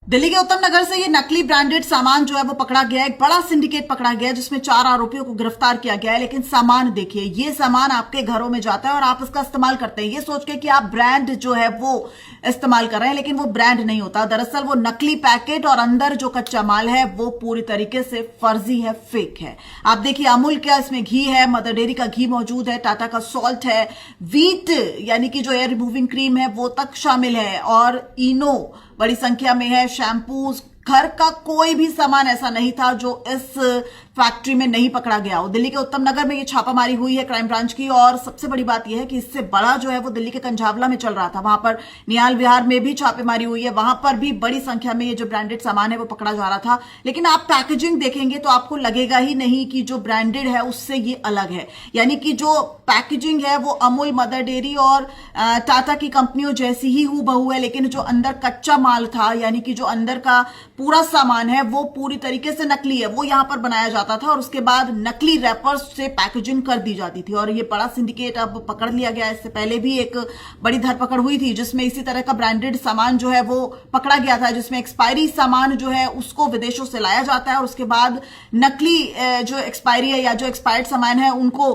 दिल्ली के उत्तम नगर से ये नकली ब्रांडेड सामान जो है वो पकड़ा गया है। एक बड़ा सिंडिकेट पकड़ा गया है जिसमें 4 आरोपियों को गिरफ्तार किया गया है। लेकिन सामान देखिए, ये सामान आपके घरों में जाता है और आप इसका इस्तेमाल करते हैं ये सोच के कि आप ब्रांड जो है वो इस्तेमाल कर रहे हैं, लेकिन वो ब्रांड नहीं होता। दरअसल वो नकली पैकेट और अंदर जो कच्चा माल है वो पूरी तरीके से फर्जी है, फेक है। आप देखिए, अमूल का इसमें घी है, मदर डेयरी का घी मौजूद है, टाटा का सॉल्ट है, वीट यानी कि जो एयर रिमूविंग क्रीम है वो तक शामिल है, और इनो बड़ी संख्या में है, शैम्पूज, घर का कोई भी सामान ऐसा नहीं था जो इस फैक्ट्री में नहीं पकड़ा गया हो। दिल्ली के उत्तम नगर में ये छापामारी हुई है क्राइम ब्रांच की, और सबसे बड़ी बात यह है कि इससे बड़ा जो है वो दिल्ली के कंझावला में चल रहा था। वहां पर निहाल विहार में भी छापेमारी हुई है, वहां पर भी बड़ी संख्या में ये जो ब्रांडेड सामान है वो पकड़ा जा रहा था। लेकिन आप पैकेजिंग देखेंगे तो आपको लगेगा ही नहीं कि जो ब्रांडेड है उससे ये अलग है। यानी कि जो पैकेजिंग है वो अमूल, मदर डेयरी और टाटा की कंपनियों जैसी ही हूबहू है, लेकिन जो अंदर कच्चा माल था यानी कि जो अंदर का पूरा सामान है वो पूरी तरीके से नकली है। वो यहां पर बनाया जाता था और उसके बाद नकली रैपर्स से पैकेजिंग कर दी जाती थी। और ये बड़ा सिंडिकेट अब पकड़ लिया गया। इससे पहले भी एक बड़ी धरपकड़ हुई थी जिसमें इसी तरह का ब्रांडेड सामान जो है वो पकड़ा गया था, जिसमें एक्सपायरी सामान जो है उसको विदेशों से लाया जाता है और उसके बाद नकली जो एक्सपायरी है या जो एक्सपायर्ड सामान है उनको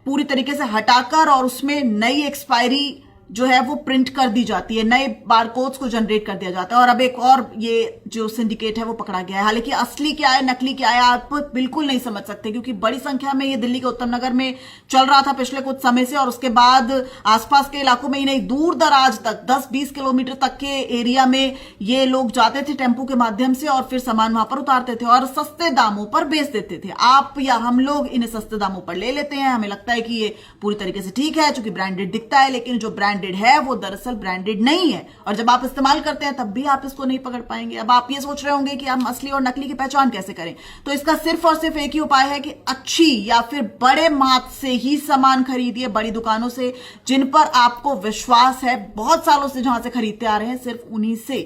पूरी तरीके से हटाकर और उसमें नई एक्सपायरी जो है वो प्रिंट कर दी जाती है, नए बारकोड्स को जनरेट कर दिया जाता है। और अब एक और ये जो सिंडिकेट है वो पकड़ा गया है। हालांकि असली क्या है, नकली क्या है, आप बिल्कुल नहीं समझ सकते, क्योंकि बड़ी संख्या में ये दिल्ली के उत्तम नगर में चल रहा था पिछले कुछ समय से, और उसके बाद आसपास के इलाकों में ही नहीं, दूर दराज तक 10-20 किलोमीटर तक के एरिया में ये लोग जाते थे टेम्पो के माध्यम से और फिर सामान वहां पर उतारते थे और सस्ते दामों पर बेच देते थे। आप या हम लोग इन्हें सस्ते दामों पर ले लेते हैं, हमें लगता है कि ये पूरी तरीके से ठीक है क्योंकि ब्रांडेड दिखता है, लेकिन जो ब्रांडेड है वो दरअसल ब्रांडेड नहीं है। और जब आप इस्तेमाल करते हैं तब भी आप इसको नहीं पकड़ पाएंगे। अब आप ये सोच रहे होंगे कि हम असली और नकली की पहचान कैसे करें, तो इसका सिर्फ और सिर्फ एक ही उपाय है कि अच्छी या फिर बड़े मात्रा से ही सामान खरीदिए, बड़ी दुकानों से जिन पर आपको विश्वास है, बहुत सालों से जहां से खरीदते आ रहे हैं, सिर्फ उन्हीं से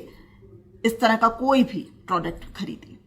इस तरह का कोई भी प्रोडक्ट खरीदिए।